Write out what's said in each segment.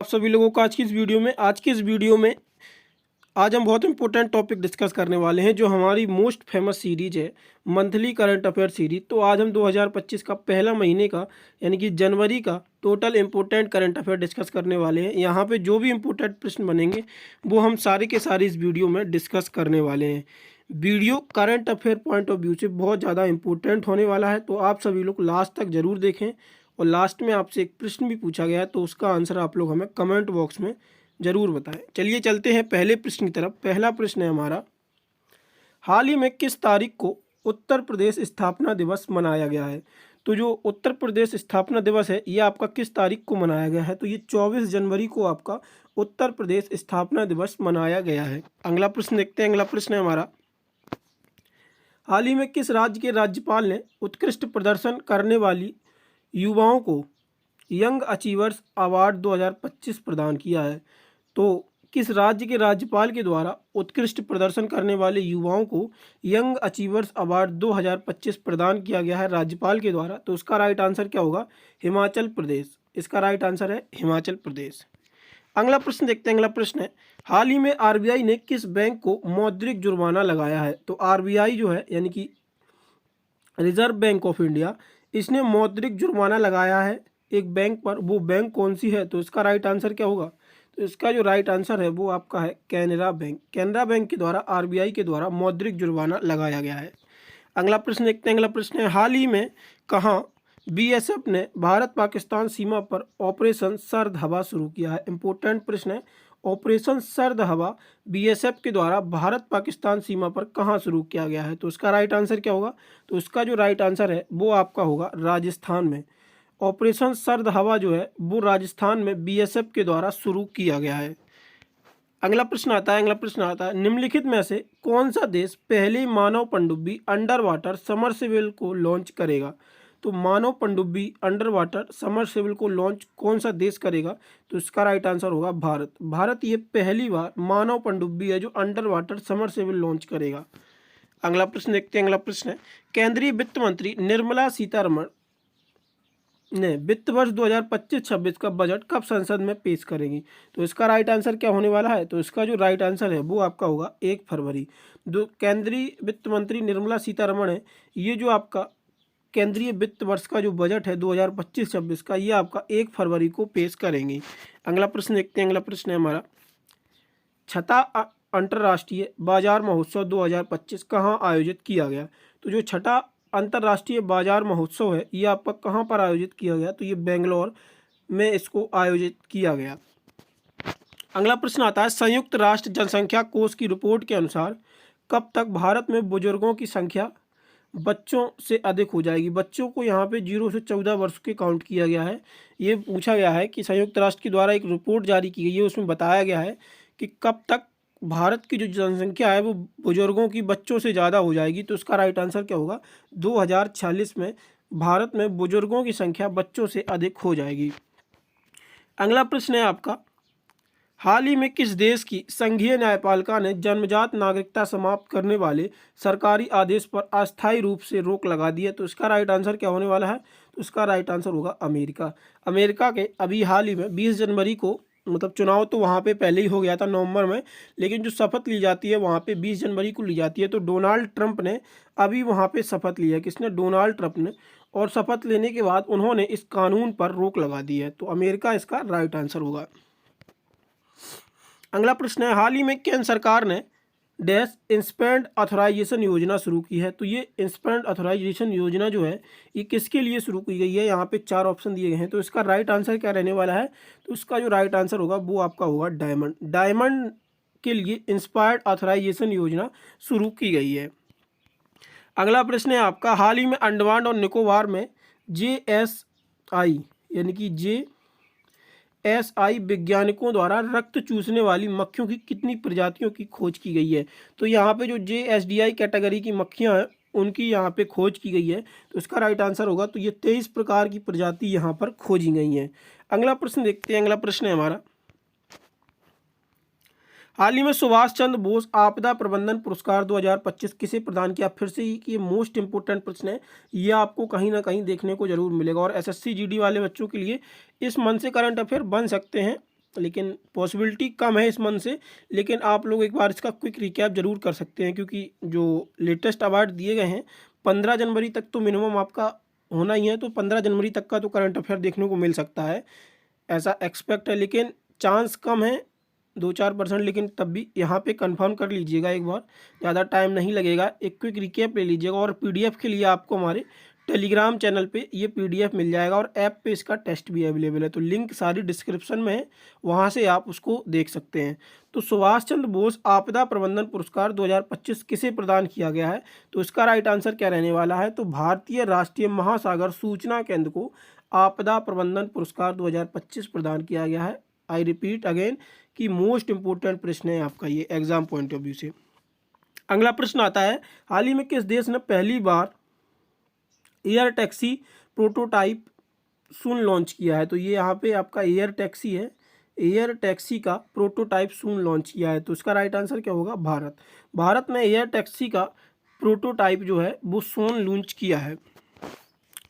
सभी लोगों का आज की इस वीडियो में आज हम बहुत इंपॉर्टेंट टॉपिक डिस्कस करने वाले हैं जो हमारी मोस्ट फेमस सीरीज है मंथली करंट अफेयर सीरीज। तो आज हम 2025 का पहला महीने का यानी कि जनवरी का total important current affair discuss करने वाले हैं। यहाँ पे जो भी इंपॉर्टेंट प्रश्न बनेंगे वो हम सारे के सारे इस वीडियो में डिस्कस करने वाले हैं। Video current affair point of view से बहुत ज़्यादा इंपॉर्टेंट होने वाला है, तो आप सभी लोग लास्ट तक ज़रूर देखें। और लास्ट में आपसे एक प्रश्न भी पूछा गया है तो उसका आंसर आप लोग हमें कमेंट बॉक्स में ज़रूर बताएं। चलिए चलते हैं पहले प्रश्न की तरफ। पहला प्रश्न है हमारा, हाल ही में किस तारीख को उत्तर प्रदेश स्थापना दिवस मनाया गया है? तो जो उत्तर प्रदेश स्थापना दिवस है ये आपका किस तारीख को मनाया गया है? तो ये 24 जनवरी को आपका उत्तर प्रदेश स्थापना दिवस मनाया गया है। अगला प्रश्न देखते हैं। अगला प्रश्न है हमारा, हाल ही में किस राज्य के राज्यपाल ने उत्कृष्ट प्रदर्शन करने वाली युवाओं को यंग अचीवर्स अवार्ड 2025 प्रदान किया है? तो किस राज्य के राज्यपाल के द्वारा उत्कृष्ट प्रदर्शन करने वाले युवाओं को यंग अचीवर्स अवार्ड 2025 प्रदान किया गया है राज्यपाल के द्वारा? तो उसका राइट आंसर क्या होगा? हिमाचल प्रदेश। इसका राइट आंसर है हिमाचल प्रदेश। अगला प्रश्न देखते हैं। अगला प्रश्न है, हाल ही में आरबीआई ने किस बैंक को मौद्रिक जुर्माना लगाया है? तो आरबीआई जो है यानी कि रिजर्व बैंक ऑफ इंडिया, इसने मौद्रिक जुर्माना लगाया है एक बैंक पर। वो बैंक कौन सी है? तो इसका राइट आंसर क्या होगा? तो इसका जो राइट आंसर है वो आपका है कैनरा बैंक। कैनरा बैंक के द्वारा आरबीआई के द्वारा मौद्रिक जुर्माना लगाया गया है। अगला प्रश्न देखते हैं। अगला प्रश्न है, हाल ही में कहाँ बीएसएफ ने भारत पाकिस्तान सीमा पर ऑपरेशन सर्द हवा शुरू किया है? इंपॉर्टेंट प्रश्न है। ऑपरेशन सर्द हवा बीएसएफ के द्वारा भारत पाकिस्तान सीमा पर कहाँ शुरू किया गया है? तो उसका राइट आंसर क्या होगा? तो उसका जो राइट आंसर है वो आपका होगा राजस्थान में। ऑपरेशन सर्द हवा जो है वो राजस्थान में बीएसएफ के द्वारा शुरू किया गया है। अगला प्रश्न आता है, निम्नलिखित में से कौन सा देश पहले मानव पनडुब्बी अंडर वाटर समरसेबल को लॉन्च करेगा? तो मानव पनडुब्बी अंडर वाटर समरसेबल को लॉन्च कौन सा देश करेगा? तो इसका राइट आंसर होगा भारत। भारत ये पहली बार मानव पनडुब्बी है जो अंडर वाटर समरसेबल लॉन्च करेगा। अगला प्रश्न देखते हैं। अगला प्रश्न है, केंद्रीय वित्त मंत्री निर्मला सीतारमण ने वित्त वर्ष 2025-26 का बजट कब संसद में पेश करेंगी? तो इसका राइट आंसर क्या होने वाला है? तो इसका जो राइट आंसर है वो आपका होगा 1 फरवरी। जो केंद्रीय वित्त मंत्री निर्मला सीतारमण है, ये जो आपका केंद्रीय वित्त वर्ष का जो बजट है 2025-26 का, ये आपका 1 फरवरी को पेश करेंगी। अगला प्रश्न देखते हैं। अगला प्रश्न है हमारा, छठा अंतर्राष्ट्रीय बाजार महोत्सव 2025 कहाँ आयोजित किया गया? तो जो छठा अंतर्राष्ट्रीय बाजार महोत्सव है ये आपका कहाँ पर आयोजित किया गया? तो ये बेंगलोर में इसको आयोजित किया गया। अगला प्रश्न आता है, संयुक्त राष्ट्र जनसंख्या कोष की रिपोर्ट के अनुसार कब तक भारत में बुजुर्गों की संख्या बच्चों से अधिक हो जाएगी? बच्चों को यहाँ पे 0 से 14 वर्ष के काउंट किया गया है। ये पूछा गया है कि संयुक्त राष्ट्र के द्वारा एक रिपोर्ट जारी की गई है, उसमें बताया गया है कि कब तक भारत की जो जनसंख्या है वो बुजुर्गों की बच्चों से ज़्यादा हो जाएगी। तो उसका राइट आंसर क्या होगा? 2046 में भारत में बुजुर्गों की संख्या बच्चों से अधिक हो जाएगी। अगला प्रश्न है आपका, हाल ही में किस देश की संघीय न्यायपालिका ने जन्मजात नागरिकता समाप्त करने वाले सरकारी आदेश पर अस्थायी रूप से रोक लगा दी है? तो इसका राइट आंसर क्या होने वाला है? तो इसका राइट आंसर होगा अमेरिका। अमेरिका के अभी हाल ही में 20 जनवरी को, मतलब चुनाव तो वहाँ पे पहले ही हो गया था नवंबर में, लेकिन जो शपथ ली जाती है वहाँ पे 20 जनवरी को ली जाती है। तो डोनाल्ड ट्रंप ने अभी वहाँ पे शपथ ली है। किसने? डोनाल्ड ट्रंप ने। और शपथ लेने के बाद उन्होंने इस कानून पर रोक लगा दी है। तो अमेरिका इसका राइट आंसर होगा। अगला प्रश्न है, हाल ही में केंद्र सरकार ने डैश इंस्पेंड ऑथराइजेशन योजना शुरू की है? तो ये इंस्पेंड ऑथराइजेशन योजना जो है ये किसके लिए शुरू की गई है? यहाँ पे 4 ऑप्शन दिए गए हैं। तो इसका राइट आंसर क्या रहने वाला है? तो इसका जो राइट आंसर होगा वो आपका होगा डायमंड। डायमंड के लिए इंस्पायर्ड ऑथराइजेशन योजना शुरू की गई है। अगला प्रश्न है आपका, हाल ही में अंडमान और निकोबार में JSI यानी कि JSI वैज्ञानिकों द्वारा रक्त चूसने वाली मक्खियों की कितनी प्रजातियों की खोज की गई है? तो यहाँ पे जो JSDI कैटेगरी की मक्खियाँ हैं उनकी यहाँ पे खोज की गई है। तो इसका राइट आंसर होगा, तो ये 23 प्रकार की प्रजाति यहाँ पर खोजी गई हैं। अगला प्रश्न देखते हैं। अगला प्रश्न है हमारा, हाल ही में सुभाष चंद्र बोस आपदा प्रबंधन पुरस्कार 2025 किसे प्रदान किया? फिर से ये मोस्ट इंपोर्टेंट प्रश्न है, ये आपको कहीं ना कहीं देखने को जरूर मिलेगा। और SSC GD वाले बच्चों के लिए इस मन से करंट अफेयर बन सकते हैं लेकिन पॉसिबिलिटी कम है इस मंथ से। लेकिन आप लोग एक बार इसका क्विक रिकैप जरूर कर सकते हैं, क्योंकि जो लेटेस्ट अवार्ड दिए गए हैं 15 जनवरी तक तो मिनिमम आपका होना ही है, तो 15 जनवरी तक का तो करंट अफेयर देखने को मिल सकता है, ऐसा एक्सपेक्ट है। लेकिन चांस कम है 2-4%, लेकिन तब भी यहाँ पे कंफर्म कर लीजिएगा एक बार, ज़्यादा टाइम नहीं लगेगा। एक क्विक रिकैप ले लीजिएगा, और पीडीएफ के लिए आपको हमारे टेलीग्राम चैनल पे ये पीडीएफ मिल जाएगा, और ऐप पे इसका टेस्ट भी अवेलेबल है, तो लिंक सारी डिस्क्रिप्शन में है, वहाँ से आप उसको देख सकते हैं। तो सुभाष चंद्र बोस आपदा प्रबंधन पुरस्कार 2025 किसे प्रदान किया गया है? तो इसका राइट आंसर क्या रहने वाला है? तो भारतीय राष्ट्रीय महासागर सूचना केंद्र को आपदा प्रबंधन पुरस्कार 2025 प्रदान किया गया है। आई रिपीट अगेन कि मोस्ट इंपोर्टेंट प्रश्न है आपका ये एग्जाम पॉइंट ऑफ व्यू से। अगला प्रश्न आता है, हाल ही में किस देश ने पहली बार एयर टैक्सी प्रोटोटाइप सून लॉन्च किया है? तो ये यहाँ पे आपका एयर टैक्सी है, एयर टैक्सी का प्रोटोटाइप सून लॉन्च किया है, तो इसका राइट आंसर क्या होगा? भारत। भारत ने एयर टैक्सी का प्रोटोटाइप जो है वो सून लॉन्च किया है।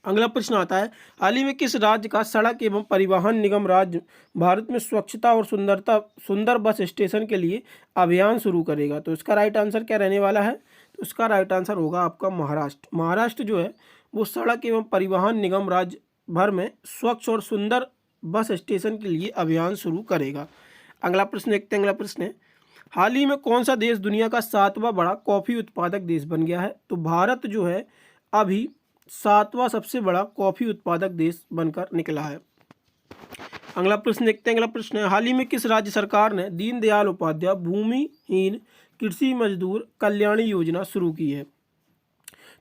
अगला प्रश्न आता है, हाल ही में किस राज्य का सड़क एवं परिवहन निगम राज्य भारत में स्वच्छता और सुंदर बस स्टेशन के लिए अभियान शुरू करेगा? तो इसका राइट आंसर क्या रहने वाला है? तो इसका राइट आंसर होगा आपका महाराष्ट्र। महाराष्ट्र जो है वो सड़क एवं परिवहन निगम राज्य भर में स्वच्छ और सुंदर बस स्टेशन के लिए अभियान शुरू करेगा। अगला प्रश्न देखते हैं। अगला प्रश्न है, हाल ही में कौन सा देश दुनिया का 7वां बड़ा कॉफ़ी उत्पादक देश बन गया है? तो भारत जो है अभी 7वां सबसे बड़ा कॉफ़ी उत्पादक देश बनकर निकला है। अगला प्रश्न देखते हैं। अगला प्रश्न है, हाल ही में किस राज्य सरकार ने दीनदयाल उपाध्याय भूमिहीन कृषि मजदूर कल्याण योजना शुरू की है?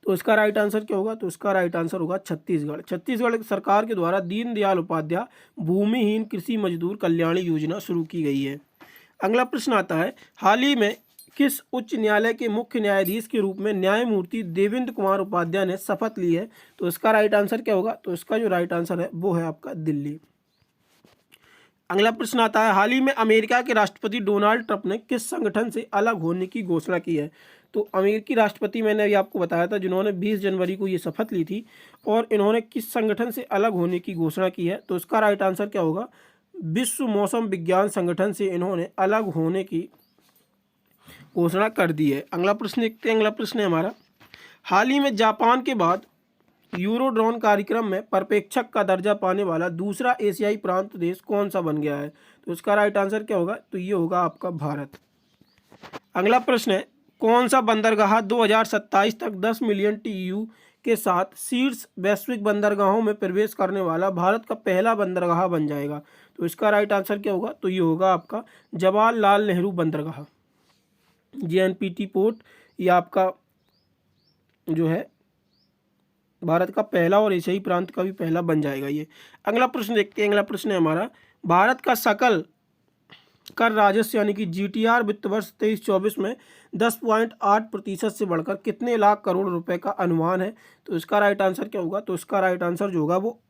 तो इसका राइट आंसर क्या होगा? तो इसका राइट आंसर होगा छत्तीसगढ़। छत्तीसगढ़ सरकार के द्वारा दीनदयाल उपाध्याय भूमिहीन कृषि मजदूर कल्याण योजना शुरू की गई है। अगला प्रश्न आता है, हाल ही में किस उच्च न्यायालय के मुख्य न्यायाधीश के रूप में न्यायमूर्ति देवेंद्र कुमार उपाध्याय ने शपथ ली है? तो इसका राइट आंसर क्या होगा? तो इसका जो राइट आंसर है वो है आपका दिल्ली। अगला प्रश्न आता है, हाल ही में अमेरिका के राष्ट्रपति डोनाल्ड ट्रंप ने किस संगठन से अलग होने की घोषणा की है? तो अमेरिकी राष्ट्रपति मैंने अभी आपको बताया था जिन्होंने 20 जनवरी को ये शपथ ली थी, और इन्होंने किस संगठन से अलग होने की घोषणा की है? तो इसका राइट आंसर क्या होगा? विश्व मौसम विज्ञान संगठन से इन्होंने अलग होने की घोषणा कर दी है। अगला प्रश्न देखते हैं। अगला प्रश्न है हमारा, हाल ही में जापान के बाद यूरोड्रोन कार्यक्रम में पर्यवेक्षक का दर्जा पाने वाला दूसरा एशियाई प्रांत देश कौन सा बन गया है? तो इसका राइट आंसर क्या होगा? तो ये होगा आपका भारत। अगला प्रश्न है, कौन सा बंदरगाह 2027 तक 10 मिलियन TEU के साथ शीर्ष वैश्विक बंदरगाहों में प्रवेश करने वाला भारत का पहला बंदरगाह बन जाएगा? तो इसका राइट आंसर क्या होगा? तो ये होगा आपका जवाहरलाल नेहरू बंदरगाह, JNPT पोर्ट। ये आपका जो है भारत का पहला और एशियाई प्रांत का भी पहला बन जाएगा ये। अगला प्रश्न देखते हैं। अगला प्रश्न है हमारा, भारत का सकल कर राजस्व यानी कि GTR वित्त वर्ष 23-24 में 10.8% से बढ़कर कितने लाख करोड़ रुपए का अनुमान है? तो इसका राइट आंसर क्या होगा? तो इसका राइट आंसर जो होगा वो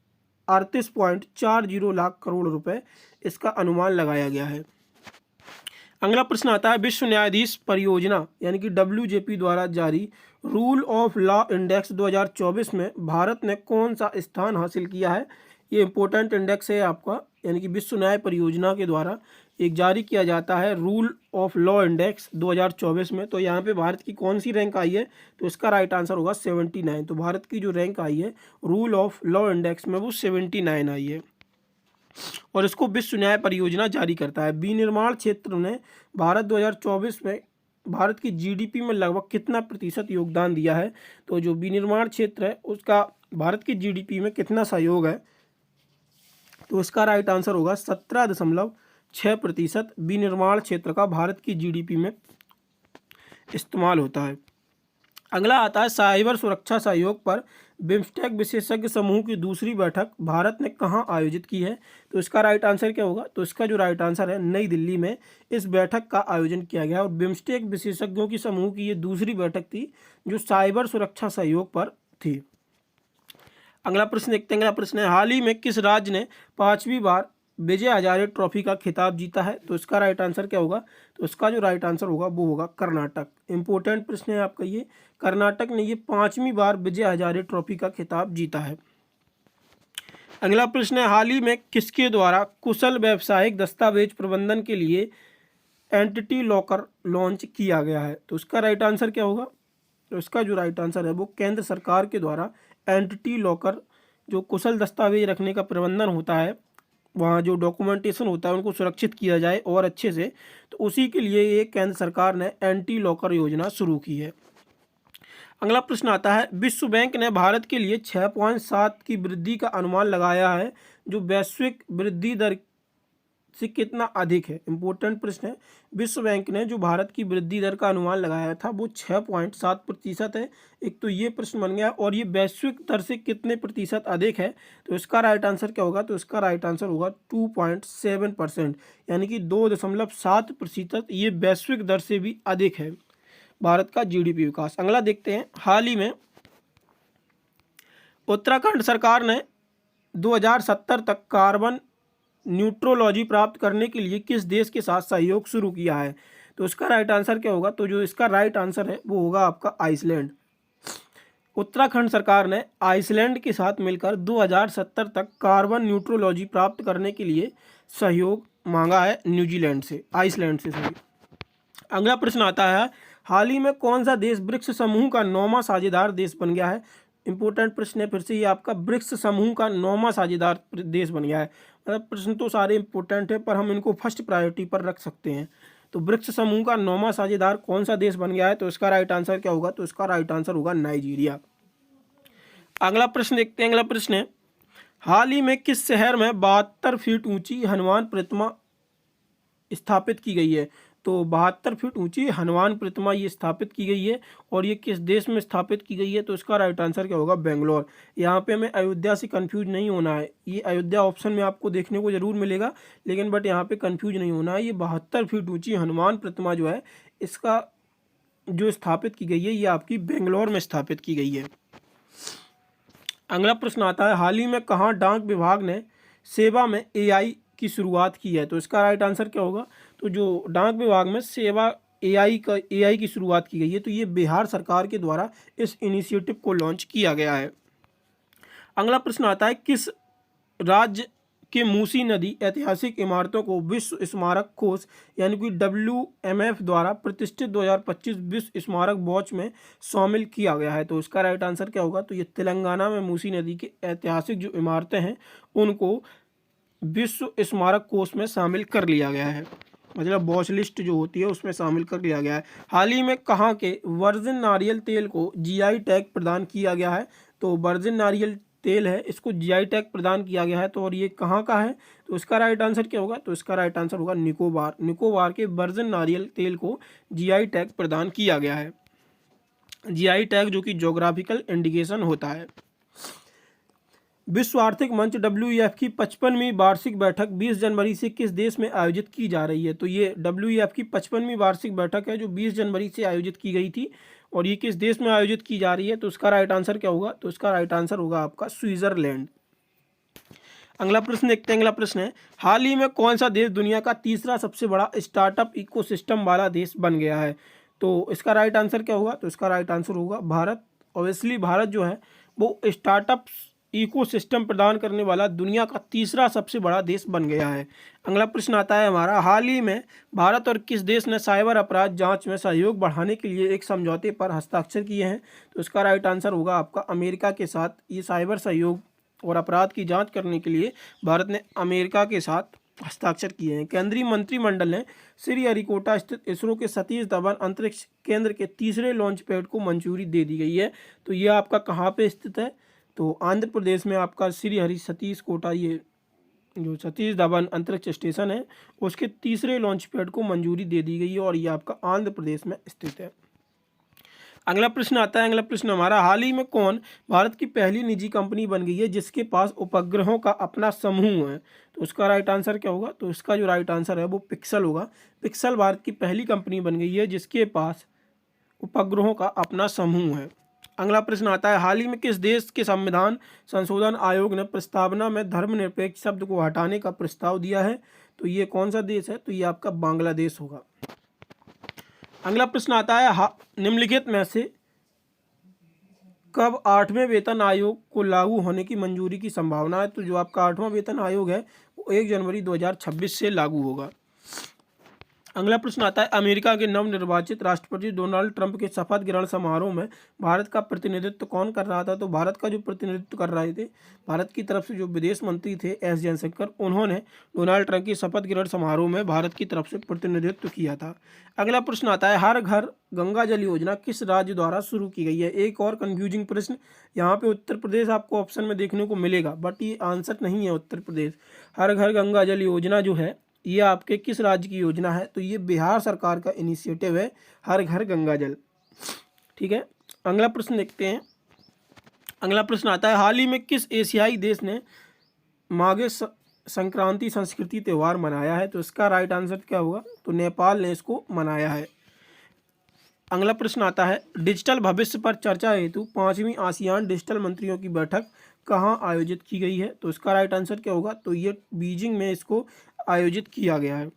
38.40 लाख करोड़ रुपए इसका अनुमान लगाया गया है। अगला प्रश्न आता है, विश्व न्यायाधीश परियोजना यानी कि WJP द्वारा जारी रूल ऑफ लॉ इंडेक्स 2024 में भारत ने कौन सा स्थान हासिल किया है? ये इंपॉर्टेंट इंडेक्स है आपका, यानी कि विश्व न्याय परियोजना के द्वारा एक जारी किया जाता है रूल ऑफ लॉ इंडेक्स 2024 में। तो यहाँ पे भारत की कौन सी रैंक आई है? तो इसका राइट आंसर होगा 79। तो भारत की जो रैंक आई है रूल ऑफ लॉ इंडेक्स में वो 79 आई है, और इसको विश्व न्याय परियोजना जारी करता है। विनिर्माण क्षेत्र ने भारत 2024 में भारत की GDP में लगभग कितना प्रतिशत योगदान दिया है? तो जो विनिर्माण क्षेत्र है उसका भारत की GDP में कितना सहयोग है? तो इसका राइट आंसर होगा 17.6% विनिर्माण क्षेत्र का भारत की GDP में इस्तेमाल होता है। अगला आता है, साइबर सुरक्षा सहयोग पर बिम्स्टेक विशेषज्ञ समूह की दूसरी बैठक भारत ने कहाँ आयोजित की है? तो इसका राइट आंसर क्या होगा? तो इसका जो राइट आंसर है नई दिल्ली में इस बैठक का आयोजन किया गया, और बिम्स्टेक विशेषज्ञों की समूह की ये दूसरी बैठक थी जो साइबर सुरक्षा सहयोग पर थी। अगला प्रश्न देखते हैं। अगला प्रश्न है, हाल ही में किस राज्य ने 5वीं बार विजय हजारे ट्रॉफी का खिताब जीता है? तो इसका राइट आंसर क्या होगा? तो इसका जो राइट आंसर होगा वो होगा कर्नाटक। इंपॉर्टेंट प्रश्न है आपका ये, कर्नाटक ने ये 5वीं बार विजय हजारे ट्रॉफी का खिताब जीता है। अगला प्रश्न है, हाल ही में किसके द्वारा कुशल व्यावसायिक दस्तावेज प्रबंधन के लिए एंटिटी लॉकर लॉन्च किया गया है? तो उसका राइट आंसर क्या होगा? तो इसका जो राइट आंसर है वो केंद्र सरकार के द्वारा एंटिटी लॉकर, जो कुशल दस्तावेज रखने का प्रबंधन होता है, वहाँ जो डॉक्यूमेंटेशन होता है उनको सुरक्षित किया जाए और अच्छे से, तो उसी के लिए ये केंद्र सरकार ने एंटी लॉकर योजना शुरू की है। अगला प्रश्न आता है, विश्व बैंक ने भारत के लिए 6.7 की वृद्धि का अनुमान लगाया है, जो वैश्विक वृद्धि दर से कितना अधिक है? इंपॉर्टेंट प्रश्न है। विश्व बैंक ने जो भारत की वृद्धि दर का अनुमान लगाया था वो 6.7% है। एक तो ये प्रश्न बन गया, और ये वैश्विक दर से कितने प्रतिशत अधिक है? तो इसका राइट आंसर क्या होगा? तो इसका राइट आंसर होगा 2.7%, यानी कि 2.7% ये वैश्विक दर से भी अधिक है भारत का जीडीपी विकास। अगला देखते हैं, हाल ही में उत्तराखंड सरकार ने 2070 तक कार्बन न्यूट्रोलॉजी प्राप्त करने के लिए किस देश के साथ सहयोग शुरू किया है? तो इसका राइट आंसर क्या होगा? तो जो इसका राइट आंसर है वो होगा आपका आइसलैंड। उत्तराखंड सरकार ने आइसलैंड के साथ मिलकर 2070 तक कार्बन न्यूट्रोलॉजी प्राप्त करने के लिए सहयोग मांगा है न्यूजीलैंड से, आइसलैंड से सही। अगला प्रश्न आता है, हाल ही में कौन सा देश ब्रिक्स समूह का 9वां साझेदार देश बन गया है? इंपॉर्टेंट प्रश्न है, फिर से ये आपका ब्रिक्स समूह का 9वां साझेदार देश बन गया है। मतलब प्रश्न तो सारे इंपॉर्टेंट है, पर हम इनको फर्स्ट प्रायोरिटी पर रख सकते हैं। तो ब्रिक्स समूह का 9वां साझेदार कौन सा देश बन गया है? तो इसका राइट आंसर क्या होगा? तो इसका राइट आंसर होगा नाइजीरिया। अगला प्रश्न देखते हैं। अगला प्रश्न है, हाल ही में किस शहर में 72 फीट ऊंची हनुमान प्रतिमा स्थापित की गई है? तो 72 फीट ऊंची हनुमान प्रतिमा ये स्थापित की गई है, और ये किस देश में स्थापित की गई है? तो इसका राइट आंसर क्या होगा? बेंगलोर। यहाँ पे हमें अयोध्या से कंफ्यूज नहीं होना है। ये अयोध्या ऑप्शन में आपको देखने को जरूर मिलेगा, लेकिन बट यहाँ पे कंफ्यूज नहीं होना है। ये 72 फीट ऊंची हनुमान प्रतिमा जो है, इसका जो स्थापित की गई है ये आपकी बेंगलोर में स्थापित की गई है। अगला प्रश्न आता है, हाल ही में कहाँ डाक विभाग ने सेवा में एआई की शुरुआत की है? तो इसका राइट आंसर क्या होगा? तो जो डाक विभाग में सेवा एआई की शुरुआत की गई है, तो ये बिहार सरकार के द्वारा इस इनिशिएटिव को लॉन्च किया गया है। अगला प्रश्न आता है, किस राज्य के मूसी नदी ऐतिहासिक इमारतों को विश्व स्मारक कोष यानी कि WMF द्वारा प्रतिष्ठित 2025 विश्व स्मारक वॉच में शामिल किया गया है? तो इसका राइट आंसर क्या होगा? तो ये तेलंगाना में मूसी नदी की ऐतिहासिक जो इमारतें हैं उनको विश्व स्मारक कोष में शामिल कर लिया गया है, मतलब वॉच लिस्ट जो होती है उसमें शामिल कर लिया गया है। हाल ही में कहाँ के वर्जिन नारियल तेल को GI टैग प्रदान किया गया है? तो वर्जिन नारियल तेल है, इसको GI टैग प्रदान किया गया है। तो और ये कहाँ का है? तो इसका राइट आंसर क्या होगा? तो इसका राइट आंसर होगा निकोबार। निकोबार के वर्जिन नारियल तेल को GI टैग प्रदान किया गया है। GI टैग जो कि ज्योग्राफिकल इंडिकेशन होता है। विश्व आर्थिक मंच WEF की 55वीं वार्षिक बैठक 20 जनवरी से किस देश में आयोजित की जा रही है? तो ये WEF की 55वीं वार्षिक बैठक है जो 20 जनवरी से आयोजित की गई थी, और ये किस देश में आयोजित की जा रही है? तो उसका राइट आंसर क्या होगा? तो इसका राइट आंसर होगा आपका स्विट्जरलैंड। अगला प्रश्न देखते हैं। अगला प्रश्न है, हाल ही में कौन सा देश दुनिया का तीसरा सबसे बड़ा स्टार्टअप इकोसिस्टम वाला देश बन गया है? तो इसका राइट आंसर क्या होगा? तो इसका राइट आंसर होगा भारत। ऑब्वियसली भारत जो है वो स्टार्टअप इकोसिस्टम प्रदान करने वाला दुनिया का तीसरा सबसे बड़ा देश बन गया है। अगला प्रश्न आता है हमारा, हाल ही में भारत और किस देश ने साइबर अपराध जांच में सहयोग बढ़ाने के लिए एक समझौते पर हस्ताक्षर किए हैं? तो इसका राइट आंसर होगा आपका अमेरिका के साथ। ये साइबर सहयोग और अपराध की जांच करने के लिए भारत ने अमेरिका के साथ हस्ताक्षर किए हैं। केंद्रीय मंत्रिमंडल ने श्रीहरिकोटा स्थित इसरो के सतीश धवन अंतरिक्ष केंद्र के तीसरे लॉन्च पैड को मंजूरी दे दी गई है। तो ये आपका कहाँ पे स्थित है? तो आंध्र प्रदेश में आपका श्री सतीश कोटा, ये जो सतीश धवन अंतरिक्ष स्टेशन है उसके तीसरे लॉन्च पैड को मंजूरी दे दी गई है, और ये आपका आंध्र प्रदेश में स्थित है। अगला प्रश्न आता है। अगला प्रश्न हमारा, हाल ही में कौन भारत की पहली निजी कंपनी बन गई है जिसके पास उपग्रहों का अपना समूह है? तो उसका राइट आंसर क्या होगा? तो इसका जो राइट आंसर है वो पिक्सल होगा। पिक्सल भारत की पहली कंपनी बन गई है जिसके पास उपग्रहों का अपना समूह है। अगला प्रश्न आता है, हाल ही में किस देश के संविधान संशोधन आयोग ने प्रस्तावना में धर्मनिरपेक्ष शब्द को हटाने का प्रस्ताव दिया है? तो ये कौन सा देश है? तो ये आपका बांग्लादेश होगा। अगला प्रश्न आता है, निम्नलिखित में से कब 8वें वेतन आयोग को लागू होने की मंजूरी की संभावना है? तो जो आपका 8वां वेतन आयोग है वो 1 जनवरी 2026 से लागू होगा। अगला प्रश्न आता है, अमेरिका के नवनिर्वाचित राष्ट्रपति डोनाल्ड ट्रंप के शपथ ग्रहण समारोह में भारत का प्रतिनिधित्व कौन कर रहा था? तो भारत का जो प्रतिनिधित्व कर रहे थे, भारत की तरफ से जो विदेश मंत्री थे एस जयशंकर, उन्होंने डोनाल्ड ट्रंप की शपथ ग्रहण समारोह में भारत की तरफ से प्रतिनिधित्व किया था। अगला प्रश्न आता है, हर घर गंगा जल योजना किस राज्य द्वारा शुरू की गई है? एक और कंफ्यूजिंग प्रश्न, यहाँ पे उत्तर प्रदेश आपको ऑप्शन में देखने को मिलेगा, बट ये आंसर नहीं है उत्तर प्रदेश। हर घर गंगा जल योजना जो है ये आपके किस राज्य की योजना है? तो ये बिहार सरकार का इनिशिएटिव है, हर घर गंगा जल। ठीक है, अगला प्रश्न देखते हैं। अगला प्रश्न आता है, हाल ही में किस एशियाई देश ने माघे संक्रांति संस्कृति त्यौहार मनाया है? तो इसका राइट आंसर क्या होगा? तो नेपाल ने इसको मनाया है। अगला प्रश्न आता है, डिजिटल भविष्य पर चर्चा हेतु 5वीं आसियान डिजिटल मंत्रियों की बैठक कहाँ आयोजित की गई है? तो इसका राइट आंसर क्या होगा? तो ये बीजिंग में इसको आयोजित किया गया है।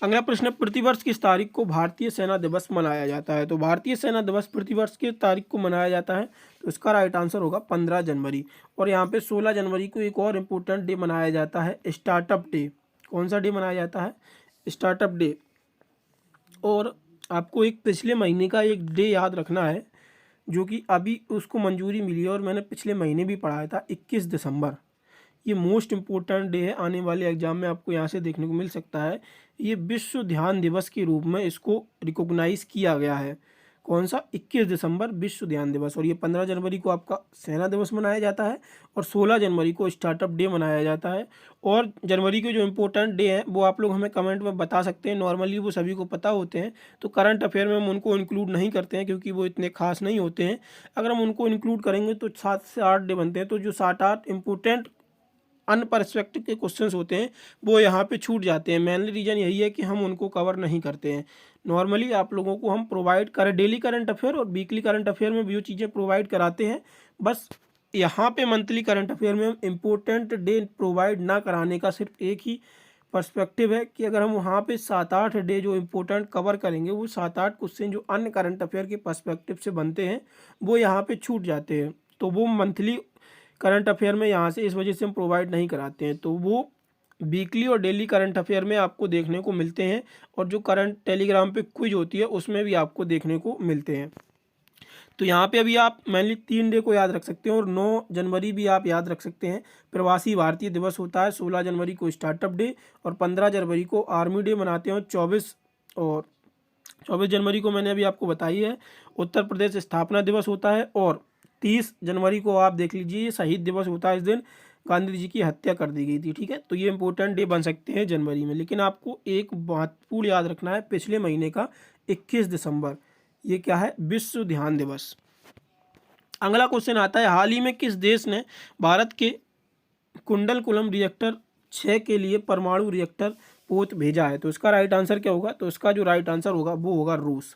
अगला प्रश्न, प्रतिवर्ष किस तारीख को भारतीय सेना दिवस मनाया जाता है? तो भारतीय सेना दिवस प्रतिवर्ष किस तारीख को मनाया जाता है? तो इसका राइट आंसर होगा 15 जनवरी। और यहाँ पे 16 जनवरी को एक और इम्पोर्टेंट डे मनाया जाता है, स्टार्टअप डे। कौन सा डे मनाया जाता है? Startup day. और आपको एक पिछले महीने का एक डे याद रखना है जो कि अभी उसको मंजूरी मिली है और मैंने पिछले महीने भी पढ़ाया था, 21 दिसंबर। ये मोस्ट इम्पोर्टेंट डे है, आने वाले एग्जाम में आपको यहाँ से देखने को मिल सकता है। ये विश्व ध्यान दिवस के रूप में इसको रिकॉग्नाइज किया गया है। कौन सा? 21 दिसंबर विश्व ध्यान दिवस। और ये 15 जनवरी को आपका सेना दिवस मनाया जाता है और 16 जनवरी को स्टार्टअप डे मनाया जाता है। और जनवरी के जो इम्पोर्टेंट डे हैं वो आप लोग हमें कमेंट में बता सकते हैं, नॉर्मली वो सभी को पता होते हैं, तो करंट अफेयर में हम उनको इंक्लूड नहीं करते हैं क्योंकि वो इतने खास नहीं होते हैं। अगर हम उनको इंक्लूड करेंगे तो 7 से 8 डे बनते हैं, तो जो 7-8 इम्पोर्टेंट अनपर्सपेक्टिव के क्वेश्चंस होते हैं वो यहाँ पे छूट जाते हैं। मेनली रीज़न यही है कि हम उनको कवर नहीं करते हैं। नॉर्मली आप लोगों को हम प्रोवाइड करें डेली करंट अफेयर और वीकली करंट अफेयर में भी जो चीज़ें प्रोवाइड कराते हैं, बस यहाँ पे मंथली करंट अफेयर में हम इम्पोर्टेंट डे प्रोवाइड ना कराने का सिर्फ एक ही पर्सपेक्टिव है कि अगर हम वहाँ पे 7-8 डे जो इम्पोर्टेंट कवर करेंगे वो 7-8 क्वेश्चन जो अन्य करंट अफेयर के पर्सपेक्टिव से बनते हैं वो यहाँ पे छूट जाते हैं, तो वो मंथली करंट अफेयर में यहाँ से इस वजह से हम प्रोवाइड नहीं कराते हैं। तो वो वीकली और डेली करंट अफेयर में आपको देखने को मिलते हैं और जो करंट टेलीग्राम पे क्विज होती है उसमें भी आपको देखने को मिलते हैं। तो यहाँ पे अभी आप मेनली 3 डे को याद रख सकते हैं और 9 जनवरी भी आप याद रख सकते हैं, प्रवासी भारतीय दिवस होता है। 16 जनवरी को स्टार्टअप डे और 15 जनवरी को आर्मी डे मनाते हैं। 24 जनवरी को मैंने अभी आपको बताई है उत्तर प्रदेश स्थापना दिवस होता है। और 30 जनवरी को आप देख लीजिए ये शहीद दिवस होता है, इस दिन गांधी जी की हत्या कर दी गई थी। ठीक है, तो ये इंपॉर्टेंट डे बन सकते हैं जनवरी में, लेकिन आपको एक महत्वपूर्ण याद रखना है, पिछले महीने का 21 दिसंबर ये क्या है? विश्व ध्यान दिवस। अगला क्वेश्चन आता है, हाल ही में किस देश ने भारत के कुंडलकुलम रिएक्टर 6 के लिए परमाणु रिएक्टर पोत भेजा है? तो इसका राइट आंसर क्या होगा? तो इसका जो राइट आंसर होगा वो होगा रूस।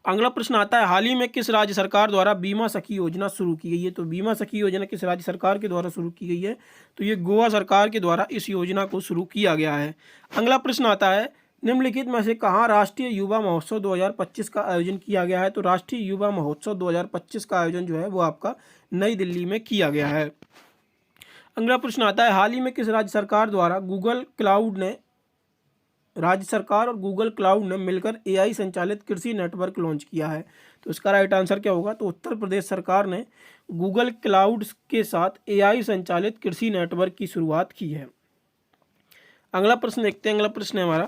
अगला प्रश्न आता है, हाल ही में किस राज्य सरकार द्वारा बीमा सखी योजना शुरू की गई है? तो बीमा सखी योजना किस राज्य सरकार के द्वारा शुरू की गई है? तो ये गोवा सरकार के द्वारा इस योजना को शुरू किया गया है। अगला प्रश्न आता है, निम्नलिखित में से कहाँ राष्ट्रीय युवा महोत्सव 2025 का आयोजन किया गया है? तो राष्ट्रीय युवा महोत्सव 2025 का आयोजन जो है वो आपका नई दिल्ली में किया गया है। अगला प्रश्न आता है, हाल ही में किस राज्य सरकार द्वारा राज्य सरकार और गूगल क्लाउड ने मिलकर AI संचालित कृषि नेटवर्क लॉन्च किया है? तो इसका राइट आंसर क्या होगा? तो उत्तर प्रदेश सरकार ने गूगल क्लाउड के साथ AI संचालित कृषि नेटवर्क की शुरुआत की है। अगला प्रश्न देखते हैं। अगला प्रश्न है हमारा,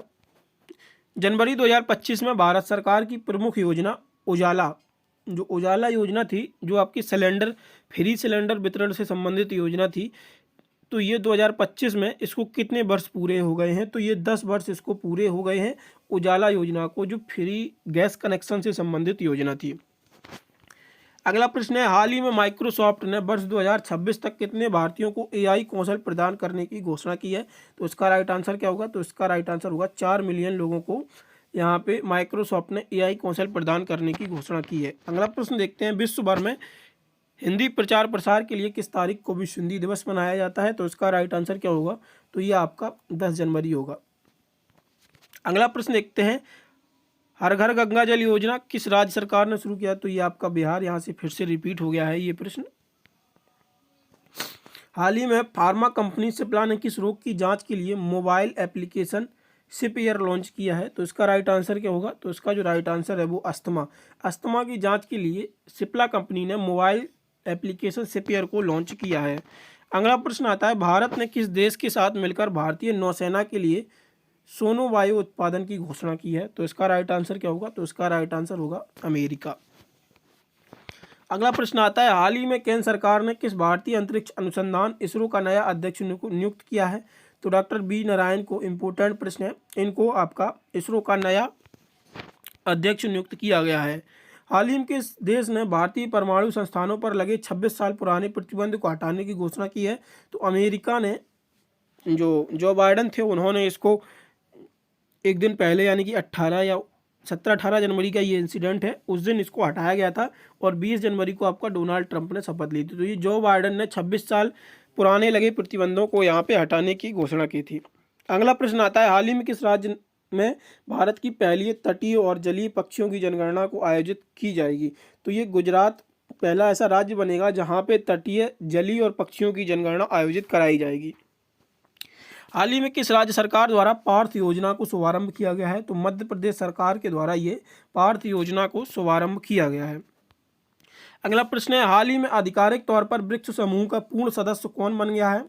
जनवरी 2025 में भारत सरकार की प्रमुख योजना उजाला, जो उजाला योजना थी, जो आपकी फ्री सिलेंडर वितरण से संबंधित योजना थी, तो ये 2025 में इसको कितने वर्ष पूरे हो गए हैं? तो ये 10 वर्ष इसको पूरे हो गए हैं उजाला योजना को, जो फ्री गैस कनेक्शन से संबंधित योजना थी। अगला प्रश्न है, हाल ही में माइक्रोसॉफ्ट ने वर्ष 2026 तक कितने भारतीयों को AI कौशल प्रदान करने की घोषणा की है? तो इसका राइट आंसर क्या होगा? तो इसका राइट आंसर होगा 4 मिलियन लोगों को यहाँ पे माइक्रोसॉफ्ट ने AI कौशल प्रदान करने की घोषणा की है। अगला प्रश्न देखते हैं, विश्व भर में हिंदी प्रचार प्रसार के लिए किस तारीख को विश्व हिंदी दिवस मनाया जाता है? तो इसका राइट आंसर क्या होगा? तो ये आपका 10 जनवरी होगा। अगला प्रश्न देखते हैं, हर घर गंगा जल योजना किस राज्य सरकार ने शुरू किया? तो ये आपका बिहार, यहाँ से फिर से रिपीट हो गया है ये प्रश्न। हाल ही में फार्मा कंपनी सिप्ला ने किस रोग की जांच के लिए मोबाइल एप्लीकेशन सिपीयर लॉन्च किया है? तो इसका राइट आंसर क्या होगा? तो इसका जो राइट आंसर है वो अस्थमा की जांच के लिए सिप्ला कंपनी ने मोबाइल एप्लीकेशन सिपीयर को लॉन्च किया है। अगला प्रश्न आता है, भारत ने किस देश के साथ मिलकर भारतीय नौसेना के लिए सोनो वायु उत्पादन की घोषणा की है? तो इसका राइट आंसर क्या होगा? तो इसका राइट आंसर होगा अमेरिका। अगला प्रश्न आता है, हाल ही में केंद्र सरकार ने किस भारतीय अंतरिक्ष अनुसंधान इसरो का नया अध्यक्ष नियुक्त किया है? तो डॉक्टर बी नारायण को। इम्पोर्टेंट प्रश्न है, इनको आपका इसरो का नया अध्यक्ष नियुक्त किया गया है। हाल ही में किस देश ने भारतीय परमाणु संस्थानों पर लगे 26 साल पुराने प्रतिबंध को हटाने की घोषणा की है? तो अमेरिका ने, जो बाइडन थे उन्होंने इसको एक दिन पहले यानी कि 17-18 जनवरी का ये इंसिडेंट है, उस दिन इसको हटाया गया था और 20 जनवरी को आपका डोनाल्ड ट्रंप ने शपथ ली थी। तो ये जो बाइडन ने 26 साल पुराने लगे प्रतिबंधों को यहाँ पे हटाने की घोषणा की थी। अगला प्रश्न आता है, हाल ही में किस राज्य में भारत की पहली तटीय और जलीय पक्षियों की जनगणना को आयोजित की जाएगी? तो ये गुजरात पहला ऐसा राज्य बनेगा जहाँ पे तटीय, जलीय और पक्षियों की जनगणना आयोजित कराई जाएगी। हाल ही में किस राज्य सरकार द्वारा पार्थ योजना को शुभारंभ किया गया है? तो मध्य प्रदेश सरकार के द्वारा ये पार्थ योजना को शुभारंभ किया गया है। अगला प्रश्न है, हाल ही में आधिकारिक तौर पर ब्रिक्स समूह का पूर्ण सदस्य कौन बन गया है?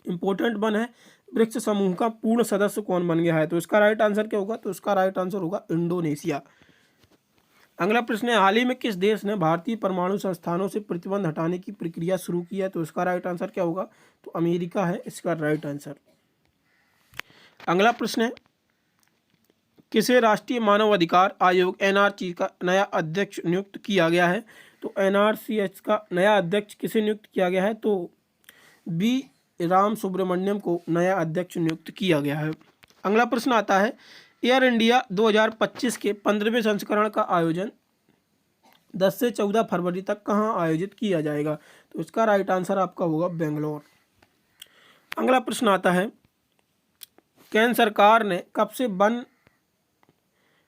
इंपॉर्टेंट वन है, ब्रिक्स समूह का पूर्ण सदस्य कौन बन गया है? तो इसका राइट आंसर क्या होगा? तो इसका राइट आंसर होगा इंडोनेशिया। अगला प्रश्न है, हाल ही में किस देश ने भारतीय परमाणु संस्थानों से प्रतिबंध हटाने की प्रक्रिया शुरू की है? तो इसका राइट आंसर क्या होगा? तो अमेरिका है इसका राइट आंसर। अगला प्रश्न है, किसे राष्ट्रीय मानव अधिकार आयोग एनआरसी का नया अध्यक्ष नियुक्त किया गया है? तो एनआरसीएच का नया अध्यक्ष किसे नियुक्त किया गया है? तो बी राम सुब्रमण्यम को नया अध्यक्ष नियुक्त किया गया है। अगला प्रश्न आता है, एयर इंडिया 2025 के 15वें संस्करण का आयोजन 10 से 14 फरवरी तक कहां आयोजित किया जाएगा? तो इसका राइट आंसर आपका होगा बेंगलोर। अगला प्रश्न आता है, केंद्र सरकार ने कब से one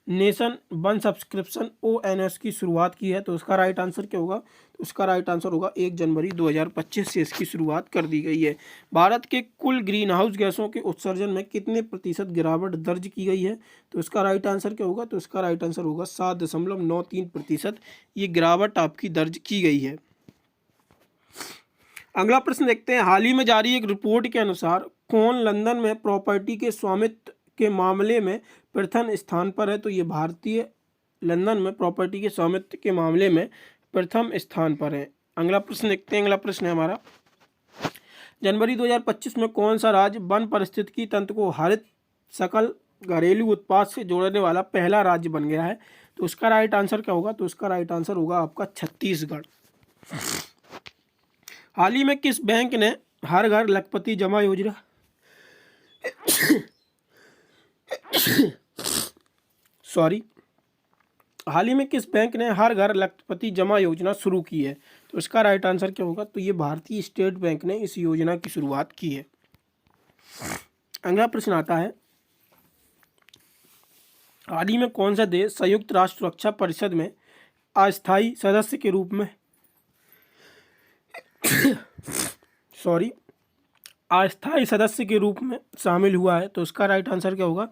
nation one subscription ONS की शुरुआत की है? तो इसका राइट आंसर क्या होगा? तो इसका राइट आंसर होगा 1 जनवरी 2025 से इसकी शुरुआत कर दी गई है। भारत के कुल ग्रीन हाउस गैसों के उत्सर्जन में कितने प्रतिशत गिरावट दर्ज की गई है? तो इसका राइट आंसर क्या होगा? तो इसका राइट आंसर होगा 7.93% ये गिरावट आपकी दर्ज की गई है। अगला प्रश्न देखते हैं, हाल ही में जारी एक रिपोर्ट के अनुसार कौन लंदन में प्रॉपर्टी के स्वामित्व के मामले में प्रथम स्थान पर है? तो ये भारतीय लंदन में प्रॉपर्टी के स्वामित्व के मामले में प्रथम स्थान पर है। अगला प्रश्न देखते हैं, अगला प्रश्न है हमारा, जनवरी 2025 में कौन सा राज्य वन पारिस्थितिकी तंत्र को हरित सकल घरेलू उत्पाद से जोड़ने वाला पहला राज्य बन गया है? तो उसका राइट आंसर क्या होगा? तो उसका राइट आंसर होगा आपका छत्तीसगढ़। हाल ही में किस बैंक ने हर घर लखपति जमा योजना हाल ही में किस बैंक ने हर घर लखपति जमा योजना शुरू की है? तो इसका राइट आंसर क्या होगा? तो ये भारतीय स्टेट बैंक ने इस योजना की शुरुआत की है। अगला प्रश्न आता है, हाल ही में कौन सा देश संयुक्त राष्ट्र सुरक्षा परिषद में अस्थायी सदस्य के रूप में अस्थायी सदस्य के रूप में शामिल हुआ है? तो इसका राइट आंसर क्या होगा?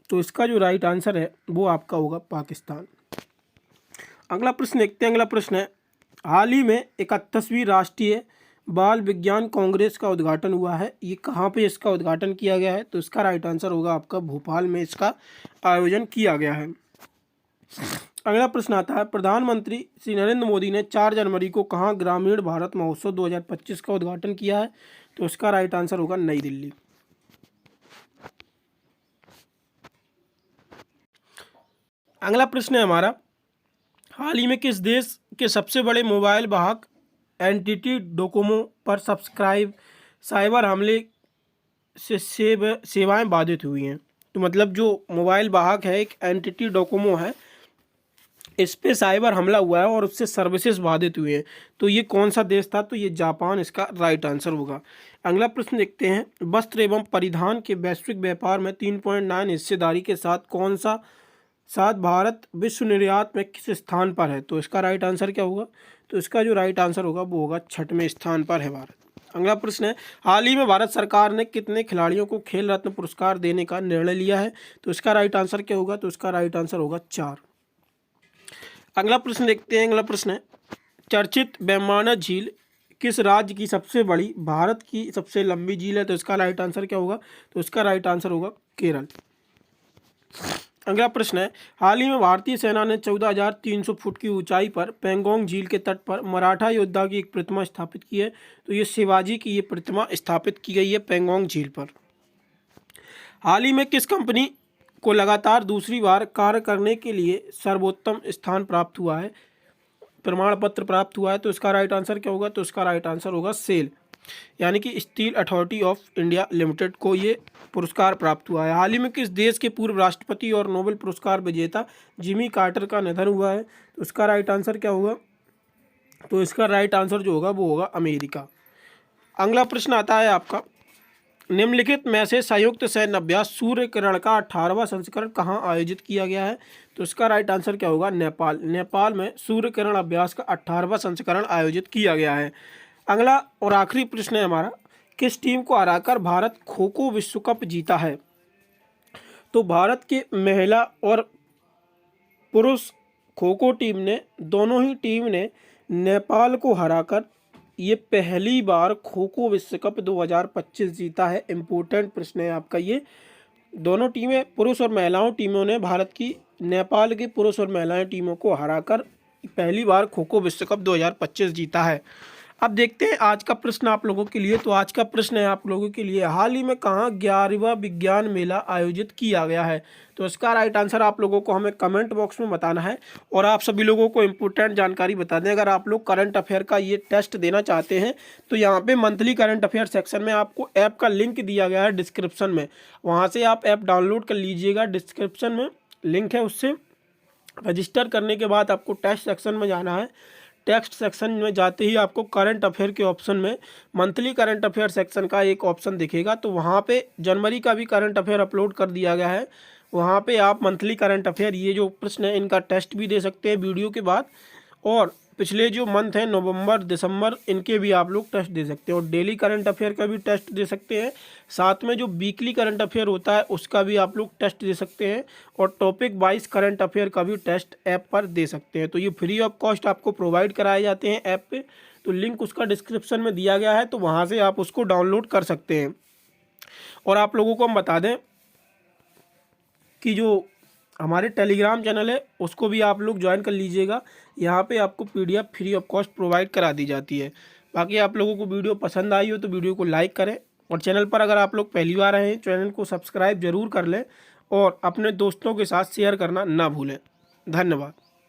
तो इसका जो राइट आंसर है वो आपका होगा पाकिस्तान। अगला प्रश्न देखते हैं, अगला प्रश्न है, हाल ही में 31वीं राष्ट्रीय बाल विज्ञान कांग्रेस का उद्घाटन हुआ है, ये कहाँ पे इसका उद्घाटन किया गया है? तो इसका राइट आंसर होगा आपका भोपाल में इसका आयोजन किया गया है। अगला प्रश्न आता है, प्रधानमंत्री श्री नरेंद्र मोदी ने 4 जनवरी को कहाँ ग्रामीण भारत महोत्सव 2025 का उद्घाटन किया है? तो इसका राइट आंसर होगा नई दिल्ली। अगला प्रश्न है हमारा, हाल ही में किस देश के सबसे बड़े मोबाइल वाहक एनटीटी डोकोमो पर साइबर हमले से सेवाएं बाधित हुई हैं? तो मतलब जो मोबाइल वाहक है एक एनटीटी डोकोमो है, इस पे साइबर हमला हुआ है और उससे सर्विसेज बाधित हुई हैं। तो ये कौन सा देश था? तो ये जापान इसका राइट आंसर होगा। अगला प्रश्न देखते हैं, वस्त्र एवं परिधान के वैश्विक व्यापार में 3.9 हिस्सेदारी के साथ कौन सा साथ भारत विश्व निर्यात में किस स्थान पर है? तो इसका राइट आंसर क्या होगा? तो इसका जो राइट आंसर होगा वो होगा 6वें स्थान पर है भारत। अगला प्रश्न है, हाल ही में भारत सरकार ने कितने खिलाड़ियों को खेल रत्न पुरस्कार देने का निर्णय लिया है? तो इसका राइट आंसर क्या होगा? तो इसका राइट आंसर होगा 4। अगला प्रश्न देखते हैं। अगला प्रश्न है, चर्चित बैमाना झील किस राज्य की सबसे बड़ी, भारत की सबसे लंबी झील है? तो इसका राइट आंसर क्या होगा? तो इसका राइट आंसर होगा केरल। अगला प्रश्न है, हाल ही में भारतीय सेना ने 14,300 फुट की ऊंचाई पर पेंगोंग झील के तट पर मराठा योद्धा की एक प्रतिमा स्थापित की है। तो ये शिवाजी की ये प्रतिमा स्थापित की गई है पेंगोंग झील पर। हाल ही में किस कंपनी को लगातार दूसरी बार कार्य करने के लिए सर्वोत्तम स्थान प्राप्त हुआ है, प्रमाण पत्र प्राप्त हुआ है? तो इसका राइट आंसर क्या होगा? तो इसका राइट आंसर होगा सेल, यानी कि steel authority of India limited को ये पुरस्कार प्राप्त हुआ है। हाल ही में किस देश के पूर्व राष्ट्रपति और नोबेल पुरस्कार विजेता जिमी कार्टर का निधन हुआ है? तो इसका राइट आंसर क्या होगा? तो इसका राइट आंसर जो होगा वो होगा अमेरिका। अगला प्रश्न आता है आपका, निम्नलिखित में से संयुक्त सैन्य अभ्यास सूर्य किरण का 18वां संस्करण कहाँ आयोजित किया गया है? तो इसका राइट आंसर क्या होगा? नेपाल। नेपाल में सूर्य किरण अभ्यास का 18वां संस्करण आयोजित किया गया है। अगला और आखिरी प्रश्न है हमारा, किस टीम को हराकर भारत खो खो विश्व कप जीता है? तो भारत के महिला और पुरुष खो खो टीम ने, दोनों ही टीम ने नेपाल को हराकर ये पहली बार खो खो विश्व कप 2025 जीता है। इम्पोर्टेंट प्रश्न है आपका ये। दोनों टीमें, पुरुष और महिलाओं टीमों ने भारत की नेपाल की पुरुष और महिलाएं टीमों को हराकर पहली बार खो खो विश्व कप 2025 जीता है। अब देखते हैं आज का प्रश्न आप लोगों के लिए। तो आज का प्रश्न है आप लोगों के लिए, हाल ही में कहाँ 11वां विज्ञान मेला आयोजित किया गया है? तो इसका राइट आंसर आप लोगों को हमें कमेंट बॉक्स में बताना है। और आप सभी लोगों को इम्पोर्टेंट जानकारी बता दें, अगर आप लोग करंट अफेयर का ये टेस्ट देना चाहते हैं तो यहाँ पे मंथली करंट अफेयर सेक्शन में आपको ऐप का लिंक दिया गया है डिस्क्रिप्शन में, वहाँ से आप ऐप डाउनलोड कर लीजिएगा। डिस्क्रिप्शन में लिंक है, उससे रजिस्टर करने के बाद आपको टेस्ट सेक्शन में जाना है। टेक्स्ट सेक्शन में जाते ही आपको करंट अफेयर के ऑप्शन में मंथली करंट अफेयर सेक्शन का एक ऑप्शन दिखेगा। तो वहाँ पे जनवरी का भी करंट अफेयर अपलोड कर दिया गया है। वहाँ पे आप मंथली करंट अफेयर, ये जो प्रश्न है इनका टेस्ट भी दे सकते हैं वीडियो के बाद, और पिछले जो मंथ हैं नवंबर दिसंबर, इनके भी आप लोग टेस्ट दे सकते हैं। और डेली करंट अफेयर का भी टेस्ट दे सकते हैं, साथ में जो वीकली करंट अफेयर होता है उसका भी आप लोग टेस्ट दे सकते हैं, और टॉपिक वाइज करंट अफेयर का भी टेस्ट ऐप पर दे सकते हैं। तो ये फ्री ऑफ कॉस्ट आपको प्रोवाइड कराए जाते हैं ऐप पे। तो लिंक उसका डिस्क्रिप्शन में दिया गया है, तो वहाँ से आप उसको डाउनलोड कर सकते हैं। और आप लोगों को हम बता दें कि जो हमारे टेलीग्राम चैनल है उसको भी आप लोग ज्वाइन कर लीजिएगा। यहाँ पे आपको PDF free of cost provide करा दी जाती है। बाकी आप लोगों को वीडियो पसंद आई हो तो वीडियो को लाइक करें, और चैनल पर अगर आप लोग पहली बार आए हैं चैनल को सब्सक्राइब जरूर कर लें, और अपने दोस्तों के साथ शेयर करना ना भूलें। धन्यवाद।